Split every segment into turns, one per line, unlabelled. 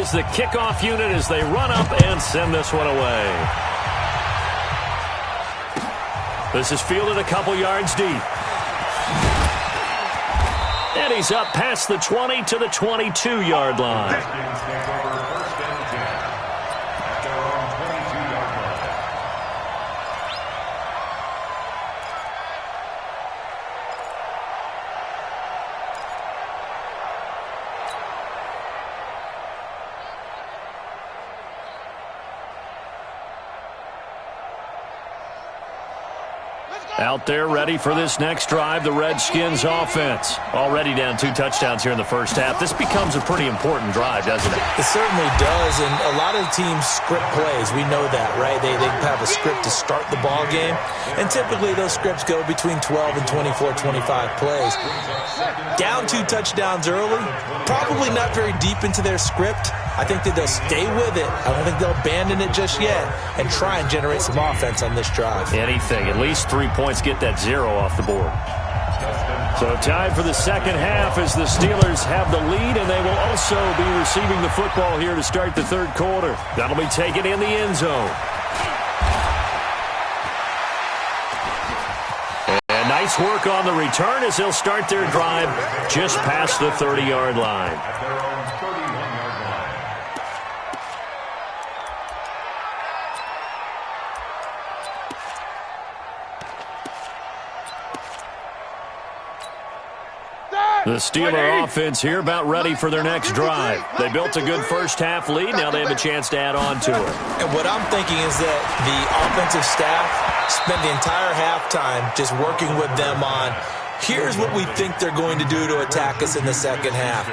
is the kickoff unit as they run up and send this one away. This is fielded a couple yards deep. And he's up past the 20 to the 22-yard line. Out there ready for this next drive, the Redskins offense. Already down 2 touchdowns here in the first half. This becomes a pretty important drive, doesn't it?
It certainly does, and a lot of teams script plays. We know that, right? They have a script to start the ball game, and typically those scripts go between 12 and 24, 25 plays. Down 2 touchdowns early, probably not very deep into their script. I think that they'll stay with it. I don't think they'll abandon it just yet and try and generate some offense on this drive.
Anything. At least 3 points, get that 0 off the board. So time for the second half as the Steelers have the lead, and they will also be receiving the football here to start the third quarter. That'll be taken in the end zone. And nice work on the return as they'll start their drive just past the 30-yard line. The Steeler offense here about ready for their next drive. They built a good first-half lead. Now they have a chance to add on to it.
And what I'm thinking is that the offensive staff spent the entire halftime just working with them on, here's what we think they're going to do to attack us in the second half.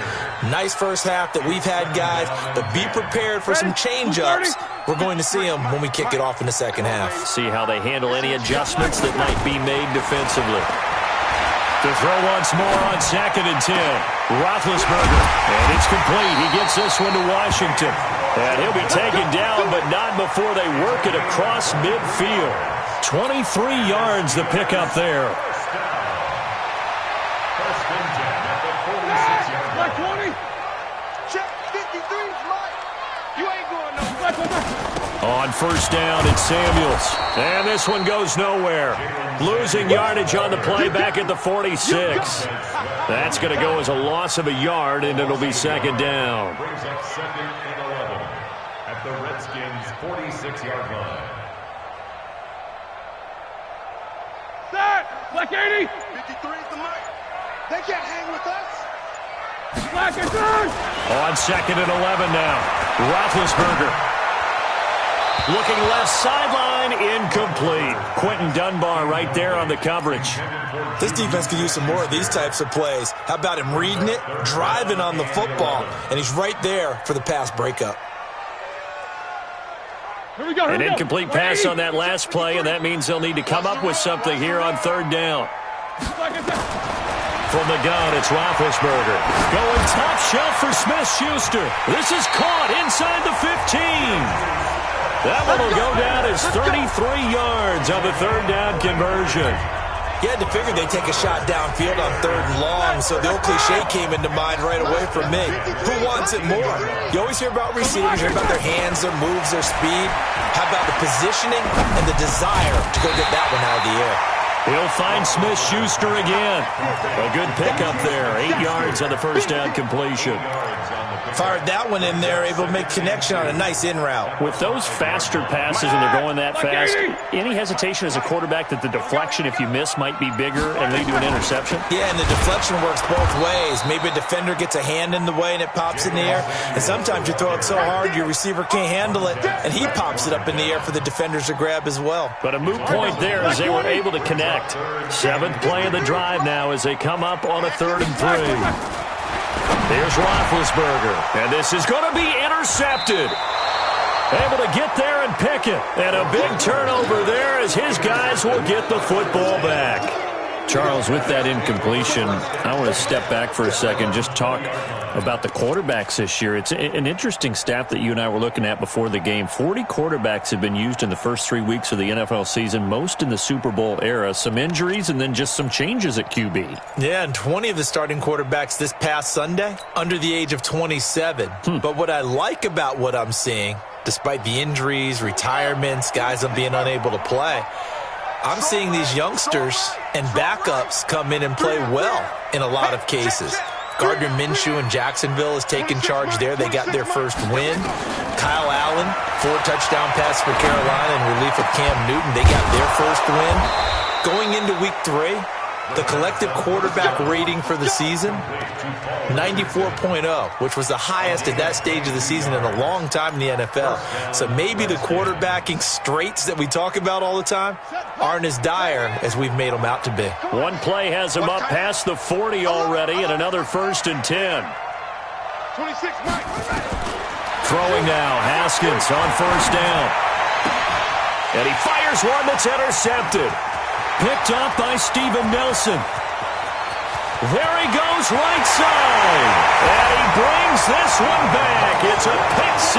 Nice first half that we've had, guys, but be prepared for some change-ups. We're going to see them when we kick it off in the second half.
See how they handle any adjustments that might be made defensively. To throw once more on 2nd and 10. Roethlisberger. And it's complete. He gets this one to Washington. And he'll be taken down, but not before they work it across midfield. 23 yards the pickup there.
First and 10 at the 46-yard line. 20. Check 53, Mike. You ain't going nowhere.
On first down, it's Samuels. And this one goes nowhere. Losing yardage on the play back at the 46. That's going to go as a loss of a yard, and it'll be second down.
Brings up 2nd and 11 at the Redskins' 46-yard line.
Start! Black 80!
53 is the mic. They can't hang with us.
Black and turn!
On 2nd and 11 now. Roethlisberger. Looking left sideline, incomplete. Quentin Dunbar right there on the coverage.
This defense could use some more of these types of plays. How about him reading it, driving on the football, and he's right there for the pass breakup.
Here we go,
An incomplete pass on that last play, and that means they'll need to come up with something here on third down. From the gun, it's Roethlisberger. Going top shelf for Smith-Schuster. This is caught inside the 15. That one will go down as 33 yards on the third down conversion.
You had to figure they'd take a shot downfield on 3rd and long, so the old cliche came into mind right away for me. Who wants it more? You always hear about receivers, you hear about their hands, their moves, their speed. How about the positioning and the desire to go get that one out of the air?
He'll find Smith-Schuster again. A good pickup there. 8 yards on the first down completion.
Fired that one in there, able to make connection on a nice in route.
With those faster passes and they're going that fast, any hesitation as a quarterback that the deflection, if you miss, might be bigger and lead to an interception?
Yeah, and the deflection works both ways. Maybe a defender gets a hand in the way and it pops in the air. And sometimes you throw it so hard your receiver can't handle it, and he pops it up in the air for the defenders to grab as well.
But a moot point there as they were able to connect. 7th play of the drive now as they come up on a 3rd and 3. Here's Roethlisberger, and this is going to be intercepted. Able to get there and pick it. And a big turnover there as his guys will get the football back. Charles, with that incompletion, I want to step back for a second, just talk about the quarterbacks this year. It's an interesting stat that you and I were looking at before the game. 40 quarterbacks have been used in the first 3 weeks of the NFL season, most in the Super Bowl era. Some injuries and then just some changes at QB.
Yeah, and 20 of the starting quarterbacks this past Sunday under the age of 27. But what I like about what I'm seeing, despite the injuries, retirements, guys being unable to play, I'm seeing these youngsters and backups come in and play well in a lot of cases. Gardner Minshew in Jacksonville is taking charge there. They got their first win. Kyle Allen, 4-touchdown pass for Carolina in relief of Cam Newton. They got their first win. Going into week 3, the collective quarterback rating for the season, 94.0, which was the highest at that stage of the season in a long time in the NFL. So maybe the quarterbacking straits that we talk about all the time aren't as dire as we've made them out to be.
One play has him up past the 40 already, and another 1st and 10.
26, Mike.
Throwing now, Haskins on 1st down. And he fires one that's intercepted. Picked off by Steven Nelson. There he goes, right side. And he brings this one back. It's a pick 6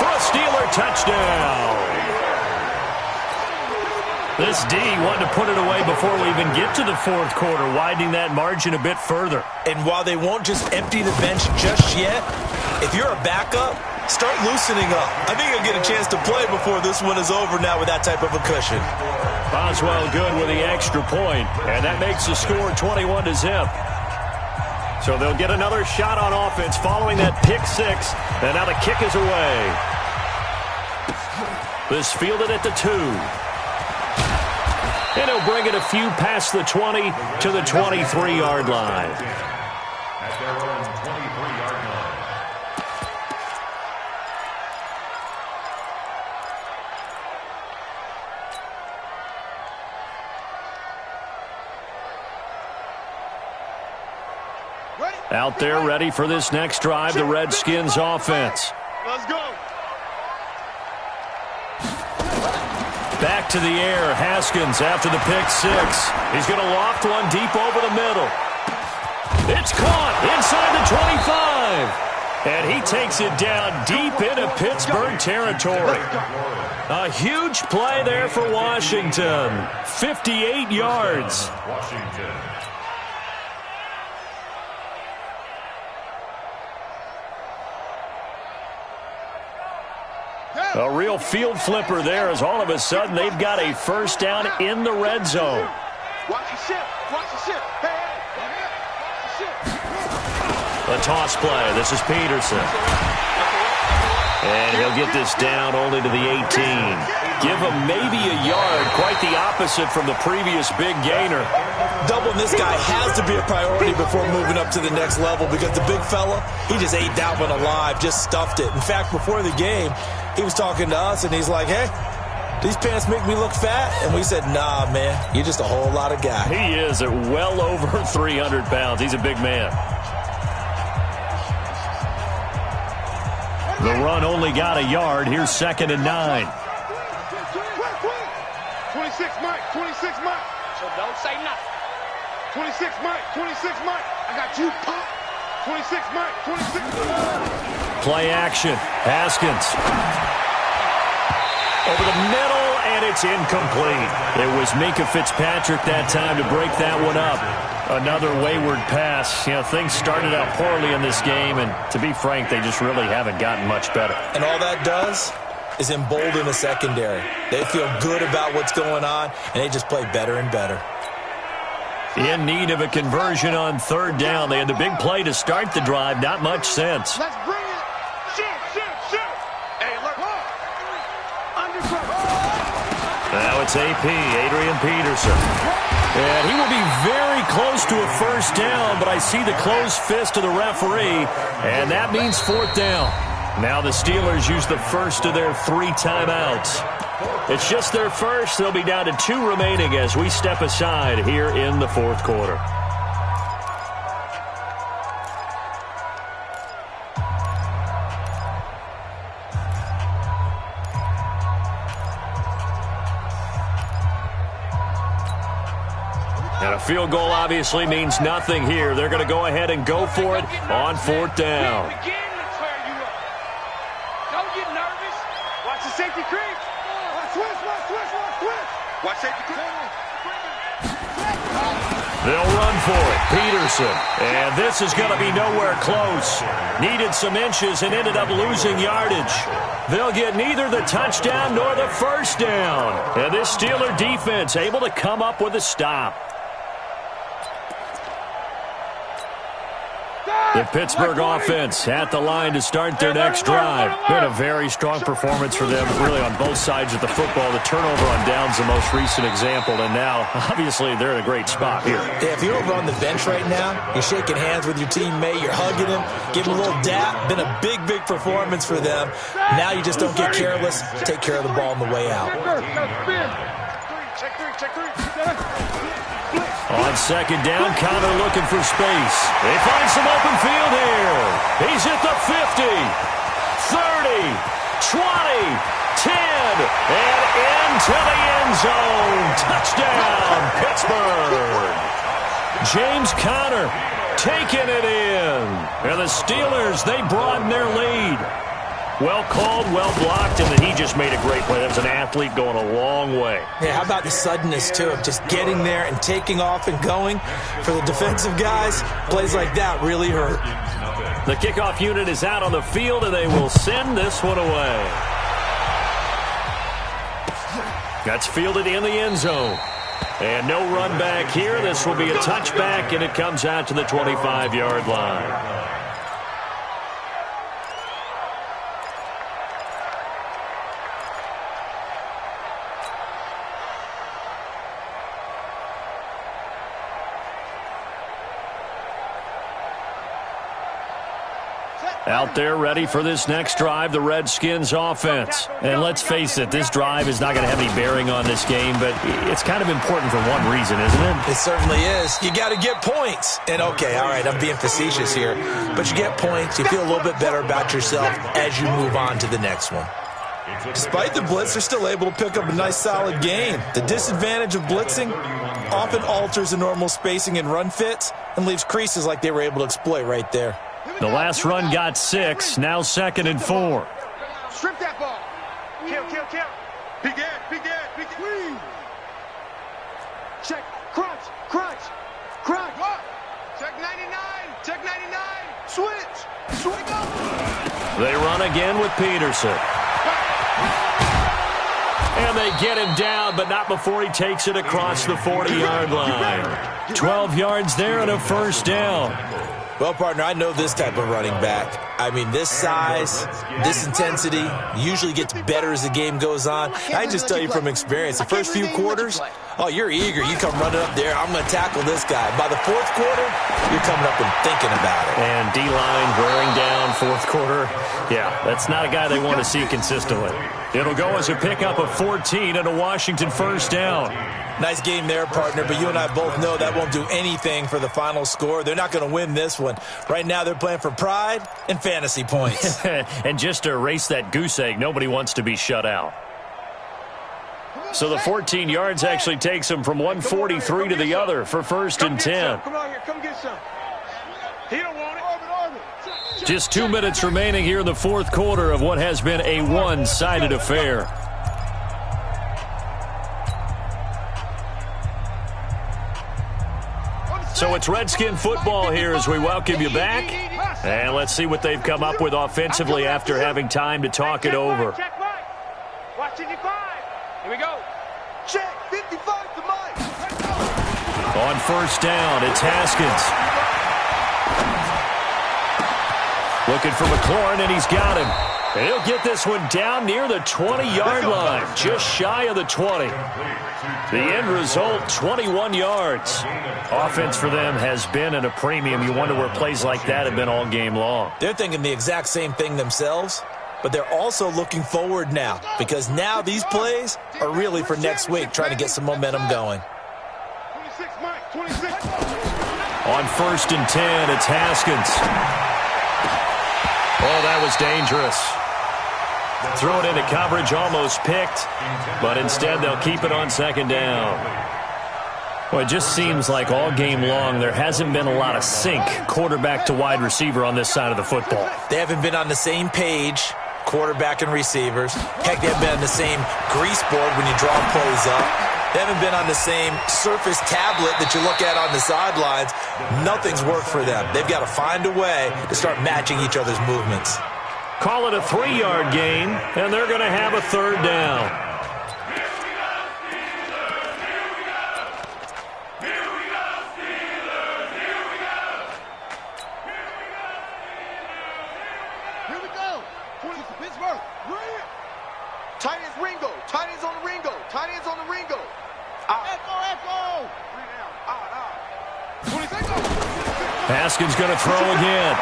for a Steeler touchdown. This D wanted to put it away before we even get to the 4th quarter, widening that margin a bit further.
And while they won't just empty the bench just yet, if you're a backup, start loosening up. I think you'll get a chance to play before this one is over now with that type of a cushion.
Boswell good with the extra point, and that makes the score 21-0. So they'll get another shot on offense following that pick 6, and now the kick is away. This fielded at the 2. And he'll bring it a few past the 20 to the 23-yard line.
At their own 23-yard line.
Out there ready for this next drive, the Redskins offense.
Let's go.
Back to the air, Haskins after the pick 6. He's going to loft one deep over the middle. It's caught inside the 25. And he takes it down deep into Pittsburgh territory. A huge play there for Washington. 58 yards.
Washington.
A real field flipper there as all of a sudden they've got a 1st down in the red zone.
Watch the ship. Watch the ship. Hey, watch the ship.
A toss play. This is Peterson. And he'll get this down only to the 18. Give him maybe a yard. Quite the opposite from the previous big gainer.
Doubling this guy has to be a priority before moving up to the next level because the big fella, he just ate that one alive, just stuffed it. In fact, before the game, he was talking to us, and he's like, hey, these pants make me look fat. And we said, nah, man, you're just a whole lot of guy.
He is at well over 300 pounds. He's a big man. The run only got a yard. Here's 2nd and 9.
26, Mike. 26, Mike. So don't say nothing. 26, Mike. 26, Mike. I got you, Pop. 26, Mike. 26, Mike.
Play action. Haskins. Over the middle, and it's incomplete. It was Minka Fitzpatrick that time to break that one up. Another wayward pass. You know, things started out poorly in this game, and to be frank, they just really haven't gotten much better.
And all that does is embolden the secondary. They feel good about what's going on, and they just play better and better.
In need of a conversion on 3rd down. They had the big play to start the drive. Not much sense.
Let's bring it. Shoot. Hey, look.
Now it's AP, Adrian Peterson. And he will be very close to a 1st down, but I see the closed fist of the referee, and that means 4th down. Now the Steelers use the first of their 3 timeouts. It's just their first. They'll be down to 2 remaining as we step aside here in the 4th quarter.
now.
And a field goal obviously means nothing here. They're going to go ahead and go for it on 4th down.
Begin to tear you up. Don't get nervous. Watch the safety creep. Watch safety creep.
They'll run for it. Peterson. And this is going to be nowhere close. Needed some inches and ended up losing yardage. They'll get neither the touchdown nor the first down. And this Steeler defense able to come up with a stop. The Pittsburgh offense at the line to start their next drive. Been a very strong performance for them, really on both sides of the football. The turnover on downs the most recent example, and now, obviously, they're in a great spot here.
Yeah, if you're over on the bench right now, you're shaking hands with your teammate, you're hugging him, giving him a little dap. Been a big, big performance for them. Now you just don't get careless. Take care of the ball on the way out.
Check three.
On 2nd down, Connor looking for space. They find some open field here. He's at the 50, 30, 20, 10, and into the end zone. Touchdown, Pittsburgh. James Conner taking it in. And the Steelers, they broaden their lead. Well called, well blocked, and then he just made a great play. That's an athlete going a long way.
Yeah, how about the suddenness, too, of just getting there and taking off and going? For the defensive guys, plays like that really hurt.
The kickoff unit is out on the field, and they will send this one away. That's fielded in the end zone. And no run back here. This will be a touchback, and it comes out to the 25-yard line. Out there ready for this next drive, the Redskins offense. And let's face it, this drive is not going to have any bearing on this game, but it's kind of important for one reason, isn't it?
It certainly is. You got to get points. And, okay, all right, I'm being facetious here. But you get points. You feel a little bit better about yourself as you move on to the next one. Despite the blitz, they're still able to pick up a nice, solid gain. The disadvantage of blitzing often alters the normal spacing and run fits and leaves creases like they were able to exploit right there.
The last run got 6, now 2nd and 4.
Strip that ball. Kill. Big Ed. Check. Crunch. Check 99. Switch up.
They run again with Peterson. And they get him down, but not before he takes it across the 40-yard line. 12 yards there and a first down.
Well, partner, I know this type of running back. I mean, this size, this intensity usually gets better as the game goes on. I can just tell you from experience, the first few quarters, oh, you're eager. You come running up there, I'm going to tackle this guy. By the 4th quarter, you're coming up and thinking about it.
And D-line wearing down 4th quarter. Yeah, that's not a guy they want to see consistently. It'll go as a pickup of 14 and a Washington first down.
Nice game there, partner, but you and I both know that won't do anything for the final score. They're not going to win this one. Right now, they're playing for pride and fantasy points.
And just to erase that goose egg, nobody wants to be shut out. So the 14 yards actually takes them from 143 to the other for 1st and 10.
Come on here, come get some. He don't want it.
Just 2 minutes remaining here in the 4th quarter of what has been a one-sided affair. So it's Redskin football here as we welcome you back. And let's see what they've come up with offensively after having time to talk it over.
Check Mike. Watch 55. Here we go. Check 55 to Mike. Let's go.
On 1st down, it's Haskins. Looking for McLaurin, and he's got him. And he'll get this one down near the 20-yard line, just shy of the 20. The end result, 21 yards. Offense for them has been at a premium. You wonder where plays like that have been all game long.
They're thinking the exact same thing themselves, but they're also looking forward now because now these plays are really for next week, trying to get some momentum going.
26, Mike, 26.
On 1st and 10, it's Haskins. Oh, that was dangerous. Throw it into coverage, almost picked, but instead they'll keep it on 2nd down. Well, it just seems like all game long there hasn't been a lot of sync quarterback to wide receiver on this side of the football.
They haven't been on the same page, quarterback and receivers. Heck, they haven't been on the same grease board when you draw plays up. They haven't been on the same surface tablet that you look at on the sidelines. Nothing's worked for them. They've got to find a way to start matching each other's movements.
Call it a 3-yard gain, and they're going to have a 3rd down.
Tight ends Ringo. Tight ends on the Ringo. Tight ends on the Ringo. Echo. 3 down.
Haskins going to throw again.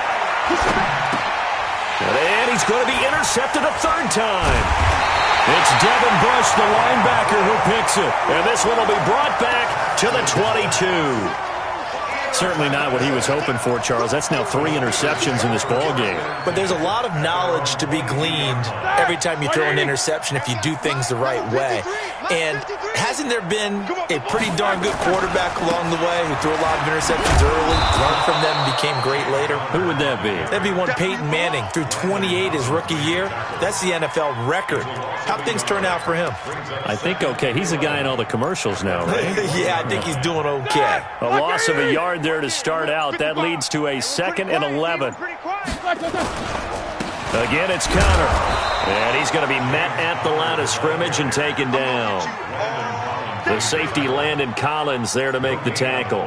And he's going to be intercepted a 3rd time. It's Devin Bush, the linebacker, who picks it. And this one will be brought back to the 22. Certainly not what he was hoping for, Charles. That's now 3 interceptions in this ballgame.
But there's a lot of knowledge to be gleaned every time you throw an interception if you do things the right way. And hasn't there been a pretty darn good quarterback along the way who threw a lot of interceptions early, learned from them, and became great later?
Who would that be?
That'd be one Peyton Manning. Threw 28 his rookie year. That's the NFL record. How'd things turn out for him?
I think okay. He's a guy in all the commercials now, right?
Yeah, I think he's doing okay.
A loss of a yard there to start out. That leads to a 2nd and 11. Again, it's Connor. And he's going to be met at the line of scrimmage and taken down. The safety, Landon Collins, there to make the tackle.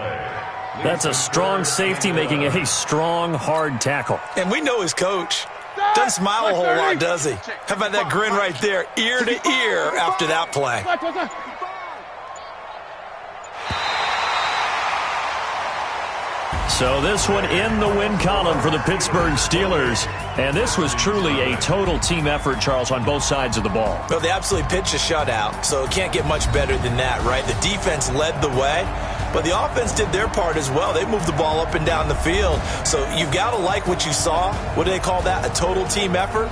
That's a strong safety making a strong, hard tackle.
And we know his coach. Doesn't smile a whole lot, does he? How about that grin right there, ear to ear after that play?
So this one in the win column for the Pittsburgh Steelers. And this was truly a total team effort, Charles, on both sides of the ball.
Well, they absolutely pitched a shutout, so it can't get much better than that, right? The defense led the way, but the offense did their part as well. They moved the ball up and down the field. So you've got to like what you saw. What do they call that? A total team effort?